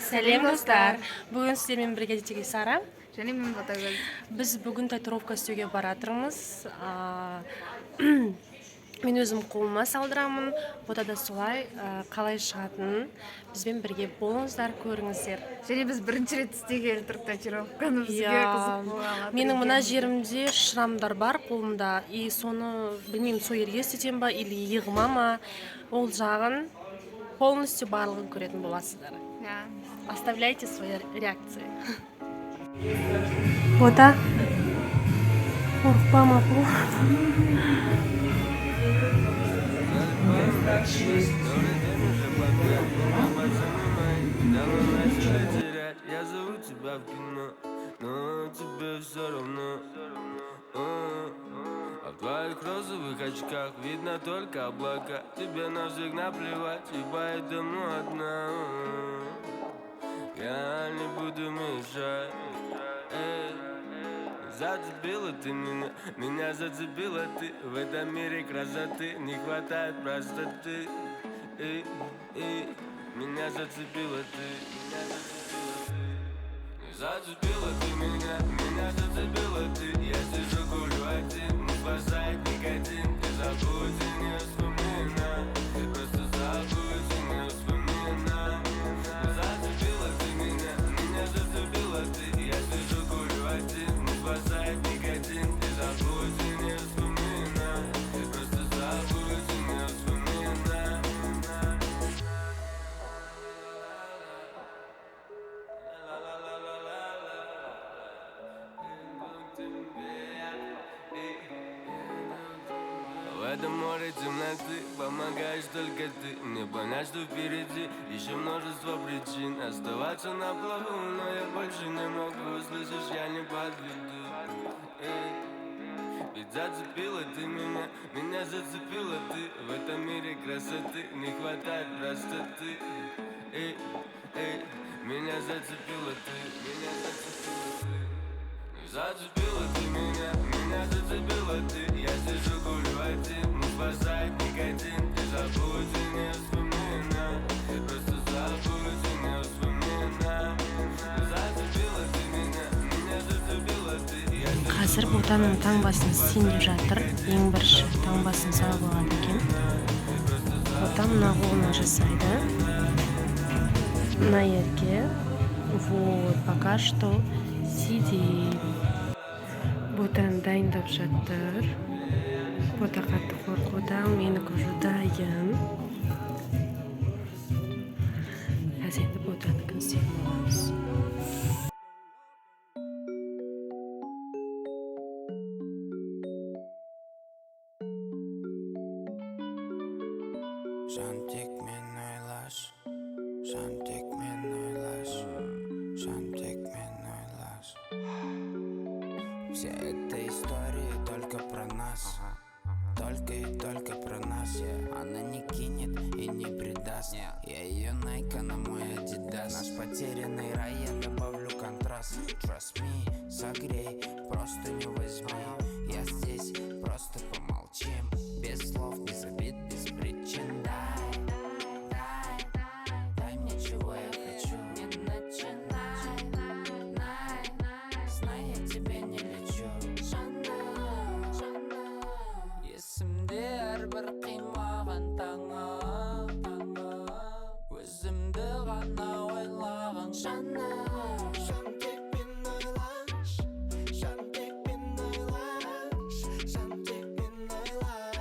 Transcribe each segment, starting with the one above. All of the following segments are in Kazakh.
Сәлем достар. Бүгін сіздермен бірге Сара. Және мен Ботагөз. Біз бүгін татуировка істеуге баратырмыз. Мен өзім қолыма салдырамын. Ботада солай қалай шығатынын бізбен бірге болыңыздар, көріңіздер. Және біз бірінші рет істегелі тұрдық татуировканы, бізге қызық болған. Менің мына жерімде шрамдар бар қолымда. И соны білмеймін, сол жерге істетем ба или иығыма ма. Ол жағын полностью барлығын көретін боласыздар. Оставляйте свои реакции. Бота, қорықпама бұл. Я зову тебя в кино, но тебе все равно. А в твоих розовых очках видно только облака. Тебе на всех наплевать, и поэтому одна. Я не буду мешать. Зацепила ты меня зацепила ты. В этом мире красоты не хватает простоты. Меня зацепила ты. Зацепила ты меня зацепила ты. Я сижу, курю один, не спасает никотин. Ты забудь и не вспоминай, просто забудь и не вспоминай. Зацепила ты меня зацепила ты. Я сижу, курю один, не спасает никотин. Ты забудь и не вспоминай, просто забудь и не вспоминай. В этом море темноты помогаешь только ты. Мне понять, что впереди еще множество причин оставаться на плаву, но я больше не могу. Слышишь, я не подведу. Ведь зацепила ты меня зацепила ты. В этом мире красоты не хватает простоты. Меня зацепила ты, меня зацепила ты. Зацепила ты меня зацепила ты. Я сижу, курю один, не спасает никотин. Ты забудь и не вспоминай, просто забудь и не вспоминай. Зацепила ты меня зацепила ты. Қазір Ботаның таңбасын сен деп жатыр. Ең бірінші таңбасын салып алады екен. Бота мына қолына жасайды. Мына жерге. Вот, пока что сидит. Ботаны дайындап жатыр. Бота қатты қорқуда, мені көруі Қазір енді Ботаныкін істеп боламыз. Жан тек мен ойлаш, жан тек мен ойлаш, жан тек мен ойлаш. Вся эта история только про нас, только и только про нас. Она не кинет и не предаст. Я ее Найка на мой Адидас. Наш потерянный рай, я добавлю контраст. Trust me, согрей, просто не возьми. Я здесь, просто помолчим. Без слов, без обид, без причин. Дай мне чего я хочу. Не начинай, знай, я тебе не лечу. Есімде әрбір қимаған таңым, өзімді ғана ойлаған жаным. Жан тек мен ойлаш, жан тек мен ойлаш, жан тек мен ойлаш.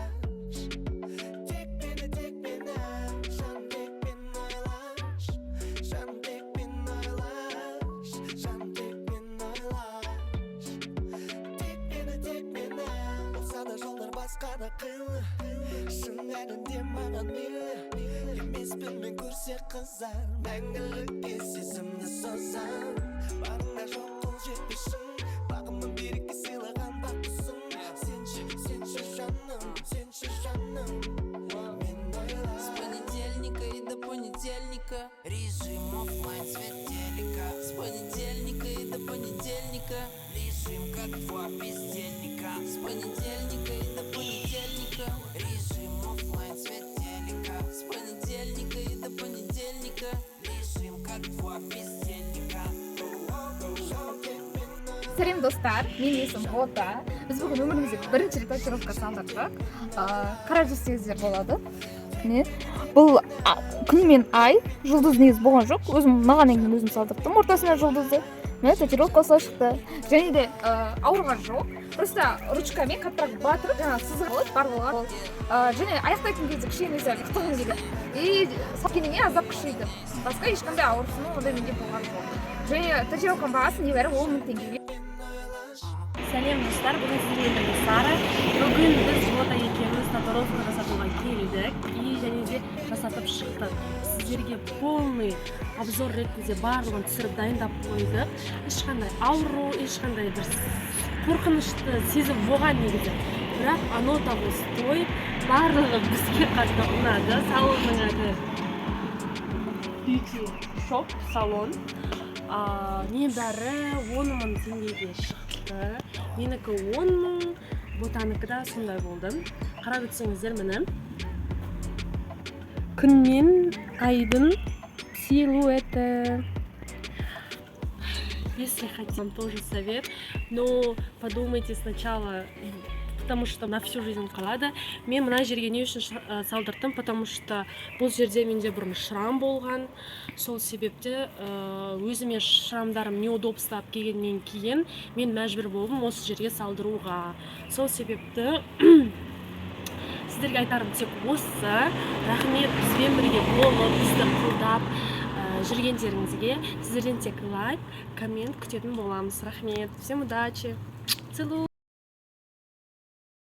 Тек мені, жан тек мен ойлаш, жан тек мен ойлаш, жан тек мен ойлаш. Тек мені, болса да жолдар басқа да қилы. Шын әлемде маған мейлі. Емеспін мен көрсе қызар, мәңгілікке сезімді созам. Барыңда жоқ қол жетпесін, бағымның берекке сыйлаған бақытсың. Сенші жаным, мен ойлар. С понедельника и до понедельника режим оффлайн, свет телека. С понедельника и до понедельника режим как два бездельника. С понедельника и до понедельника режим оффлайн, свет телека. С понедельника и до понедельника режим как два бездельника. сәлем достар, менің есімім Бота. Біз бүгін өмірімізде бірінші рет татуировка салдырдық. Қарап жүрсеңіздер болады. Бұл күн мен ай, жұлдыз негізі болған жоқ. Өзім маған ең өзім салдырдым. Ортасына жұлдызды. Татуировка осылай шықты. Және де ауырған жоқ. Просто ручкамен қаттырақ батырып, жаңағы сызық алып барлығы. Және аяқтайтын кезде кішкене сәл қыстығым келеді. И сапкеніңе азап күшейді. Басқа ешқандай ауырсыну ондай менде болған жоқ. Және татуировканың бағасы небәрі 10 000 теңгеге. Сәлем достар, бүгін сіздермен Сара. Бүгін біз Бота екеуміз татуировка жасатуға келдік и және де жасатып шықтық. Сіздерге полный обзор ретінде барлығын түсіріп дайындап қойдық. Ешқандай ауру, ешқандай бір қорқынышты сезім болған негізі. Бірақ оно того стоит. Барлығы бізге қатты ұнады. Салонның аты Beauty Shop салон. Небәрі 10 000 теңгеге шықты. Менікі 10 000, Ботанікі да сондай болды. Қарап өтсеңіздер міне. Күн мен айдың силуэті. Если хотим, тоже совет, но подумайте сначала, потому что на всю жизнь қалады. Мен мына жерге не үшін салдырдым, потому что бұл жерде менде бұрын шрам болған. Сол себепті өзіме шрамдарым неудобство келгеннен кейін мен мәжбүр болдым осы жерге салдыруға. Сол себепті сіздерге айтарым тек осы. Рахмет бізбен бірге болып, бізді қолдап жүргендеріңізге. Сіздерден тек лайк, коммент күтетін боламыз. Рахмет. Всем удачи. Целую.